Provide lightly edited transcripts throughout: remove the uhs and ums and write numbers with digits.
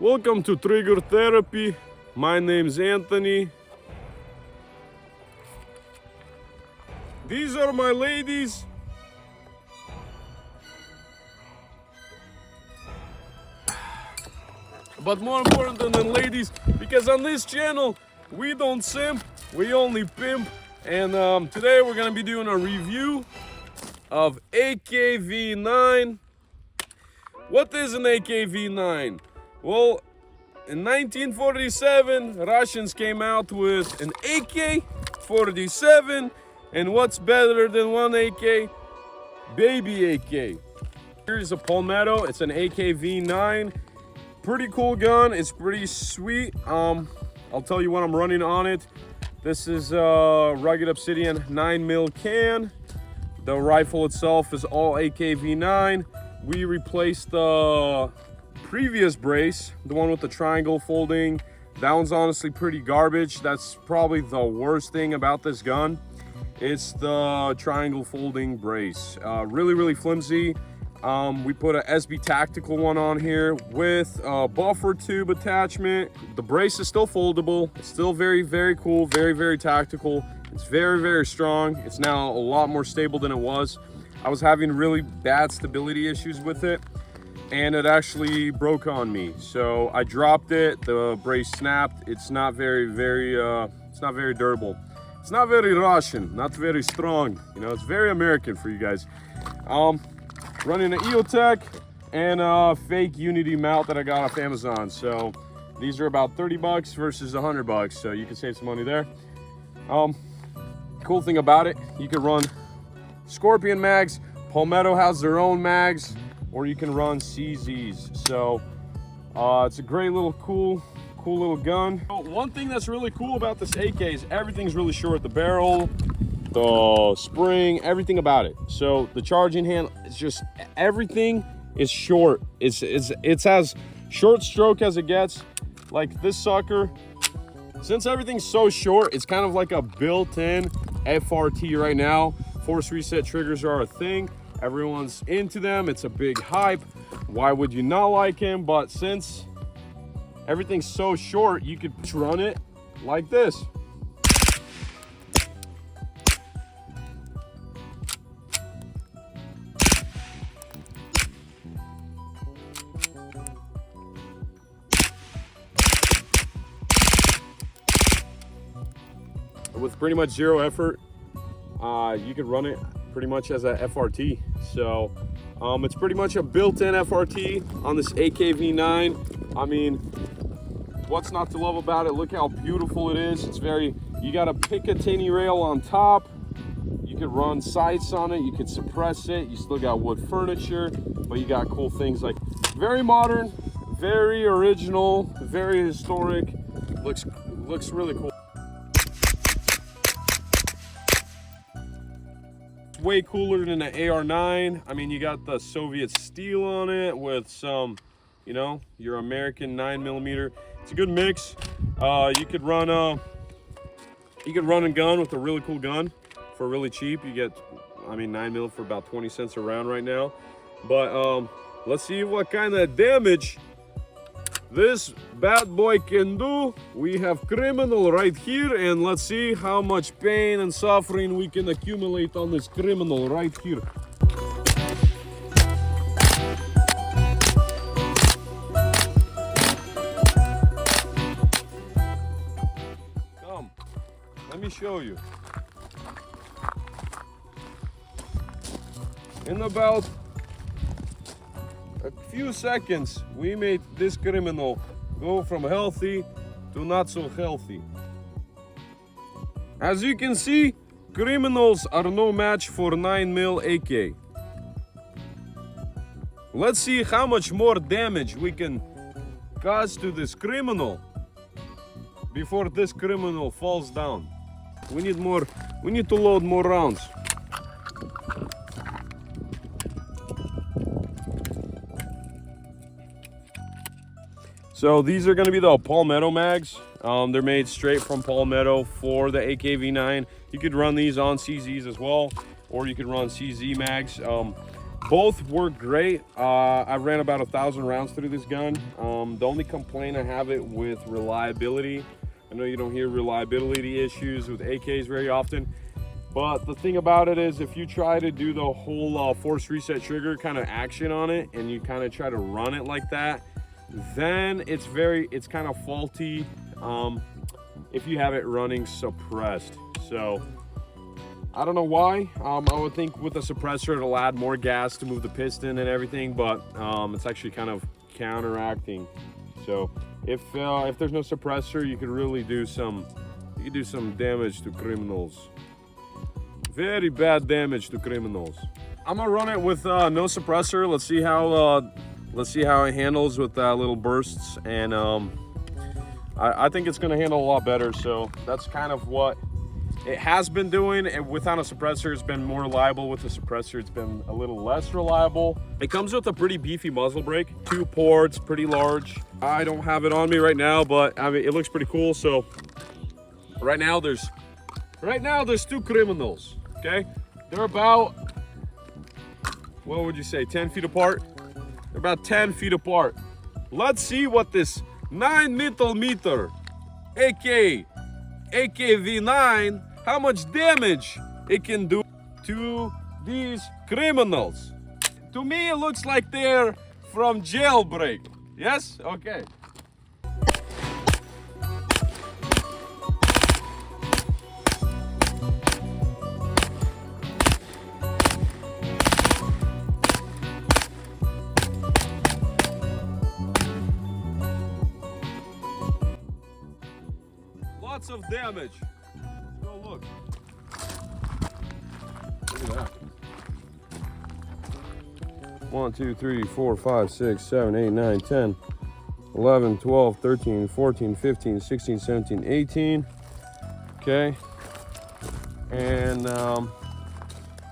Welcome to Trigger Therapy. My name's Anthony. These are my ladies. But more important than ladies, because on this channel, we don't simp, we only pimp. And today we're gonna be doing a review of AKV9. What is an AKV9? Well, in 1947, Russians came out with an AK-47, and what's better than one AK? Baby AK. Here's a Palmetto, it's an AKV9. Pretty cool gun, it's pretty sweet. I'll tell you what I'm running on it. This is a Rugged Obsidian 9mm can. The rifle itself is all AKV9. We replaced the previous brace, the one with the triangle folding. That one's honestly pretty garbage. That's probably the worst thing about this gun. It's the triangle folding brace. Really flimsy. We put a SB Tactical one on here with a buffer tube attachment. The brace is still foldable. It's still very cool, very tactical. It's very strong. It's now a lot more stable than it was. I was having really bad stability issues with it, and it actually broke on me. So I dropped it, the brace snapped. It's not very durable. It's not very Russian, not very strong. You know, it's very American for you guys. Running an EOTech and a fake Unity mount that I got off Amazon. So these are about 30 bucks versus 100 bucks. So you can save some money there. Cool thing about it, you can run Scorpion mags. Palmetto has their own mags, or you can run CZs. So it's a great little cool little gun. One thing that's really cool about this AK is everything's really short. The barrel, the spring, everything about it. So the charging hand, it's just everything is short. It's as short stroke as it gets. Like this sucker, since everything's so short, it's kind of like a built-in FRT right now. Force reset triggers are a thing. Everyone's into them. It's a big hype. Why would you not like him? But since everything's so short, you could run it like this. With pretty much zero effort, you could run it pretty much as a FRT. So it's pretty much a built-in FRT on this AKV9. I mean, what's not to love about it? Look how beautiful it is. It's you got a Picatinny rail on top. You could run sights on it. You could suppress it. You still got wood furniture, but you got cool things like very modern, very original, very historic. Looks really cool. Way cooler than an AR9. I mean, you got the Soviet steel on it with some, you know, your American 9mm. It's a good mix. You could run a gun with a really cool gun for really cheap. You get, I mean, 9mm for about 20 cents a round right now. But let's see what kind of damage this bad boy can do. We have criminal right here, and let's see how much pain and suffering we can accumulate on this criminal right here. Come, let me show you. In about a few seconds, we made this criminal go from healthy to not so healthy. As you can see, criminals are no match for 9mm AK. Let's see how much more damage we can cause to this criminal before this criminal falls down. We need to load more rounds. So these are going to be the Palmetto mags. They're made straight from Palmetto for the AKV9. You could run these on CZs as well, or you could run CZ mags. Both work great. I ran about 1,000 rounds through this gun. The only complaint I have it with reliability. I know you don't hear reliability issues with AKs very often, but the thing about it is if you try to do the whole force reset trigger kind of action on it and you kind of try to run it like that, then it's kind of faulty if you have it running suppressed. So I don't know why. I would think with a suppressor it'll add more gas to move the piston and everything, but it's actually kind of counteracting. So if there's no suppressor, you could really do some damage to criminals. Very bad damage to criminals. I'm gonna run it with no suppressor. Let's see how it handles with little bursts, and I think it's gonna handle a lot better. So that's kind of what it has been doing. And without a suppressor, it's been more reliable. With a suppressor, it's been a little less reliable. It comes with a pretty beefy muzzle brake, 2 ports, pretty large. I don't have it on me right now, but I mean, it looks pretty cool. So right now there's 2 criminals. Okay, they're about, what would you say, 10 feet apart? They're about 10 feet apart. Let's see what this 9mm AKV9, how much damage it can do to these criminals. To me, it looks like they're from jailbreak. Yes? Okay. Lots of damage. Let's go look. Look at that. 1, 2, 3, 4, 5, 6, 7, 8, 9, 10, 11, 12, 13, 14, 15, 16, 17, 18. Okay. And I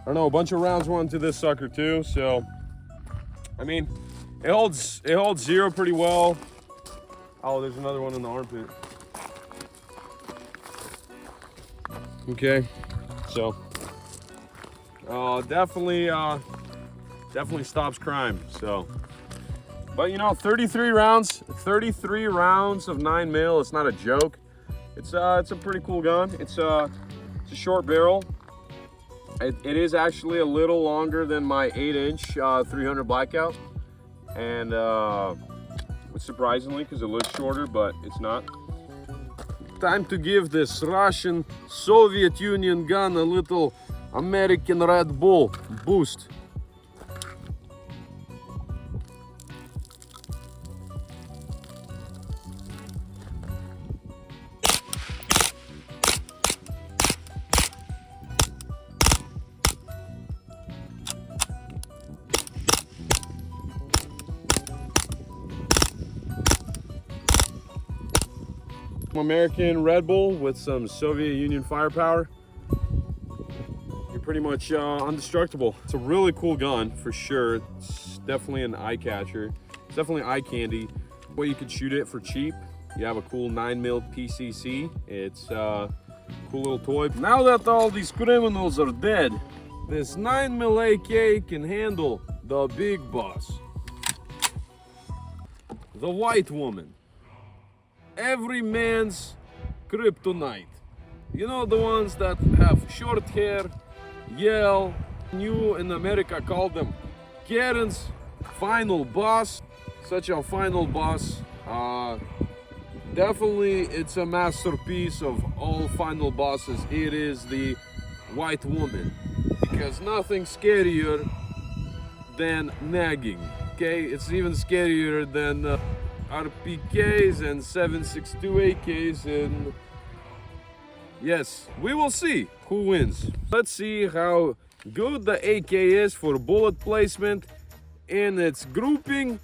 don't know, a bunch of rounds went to this sucker too. So I mean, it holds 0 pretty well. Oh, there's another one in the armpit. Okay, so definitely stops crime. So, but you know, 33 rounds of 9mm. It's not a joke. It's a pretty cool gun. It's a short barrel. It is actually a little longer than my 8-inch 300 Blackout, and surprisingly, because it looks shorter, but it's not. Time to give this Russian Soviet Union gun a little American Red Bull boost. American Red Bull with some Soviet Union firepower, you're pretty much indestructible. It's a really cool gun for sure. It's definitely an eye catcher. It's definitely eye candy. Well, you could shoot it for cheap. You have a cool 9mm PCC. It's a cool little toy. Now that all these criminals are dead, this 9mm AK can handle the big boss, the white woman. Every man's kryptonite. You know, the ones that have short hair, yell. You in America call them Karen's final boss. Such a final boss. Definitely, it's a masterpiece of all final bosses. It is the white woman, because nothing's scarier than nagging. Okay, it's even scarier than RPKs and 7.62 AKs, and yes, we will see who wins. Let's see how good the AK is for bullet placement in its grouping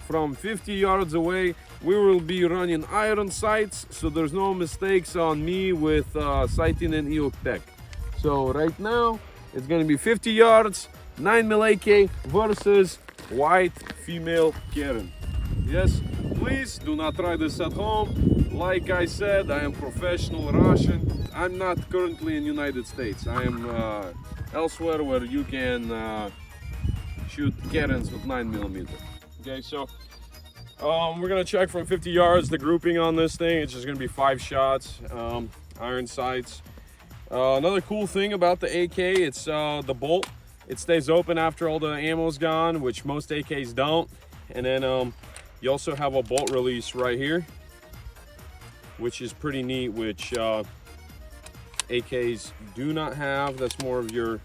from 50 yards away. We will be running iron sights, so there's no mistakes on me with sighting and EOC tech. So right now, it's gonna be 50 yards, 9mm AK versus white female Karen. Yes, please do not try this at home. Like I said, I am professional Russian. I'm not currently in United States. I am elsewhere where you can shoot cannons with 9mm. Okay, so we're gonna check from 50 yards the grouping on this thing. It's just gonna be 5 shots, iron sights. Another cool thing about the AK, it's the bolt. It stays open after all the ammo's gone, which most AKs don't. And then you also have a bolt release right here, which is pretty neat, which AKs do not have. That's more of your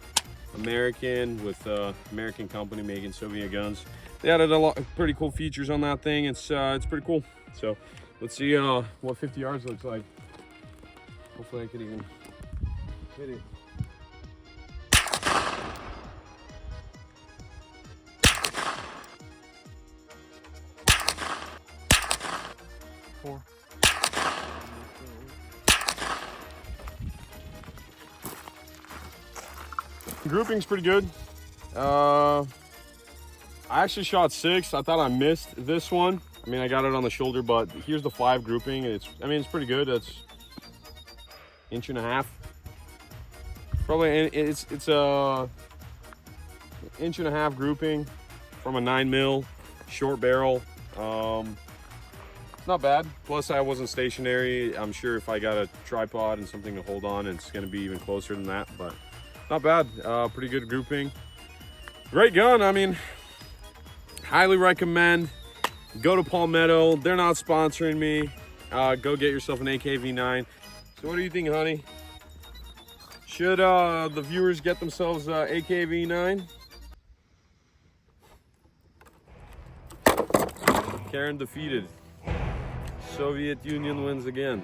American, with American company making Soviet guns. They added a lot of pretty cool features on that thing. It's pretty cool. So let's see what 50 yards looks like. Hopefully I can even hit it. Grouping's pretty good. I actually shot 6. I thought I missed this one. I mean, I got it on the shoulder, but here's the 5 grouping. It's pretty good. It's 1.5 inch. Probably it's a 1.5 inch grouping from a 9mm short barrel. It's not bad. Plus, I wasn't stationary. I'm sure if I got a tripod and something to hold on, it's going to be even closer than that. But not bad. Pretty good grouping. Great gun. I mean, highly recommend. Go to Palmetto. They're not sponsoring me. Go get yourself an AKV9. So what do you think, honey? Should the viewers get themselves AKV9? Karen defeated. Soviet Union wins again.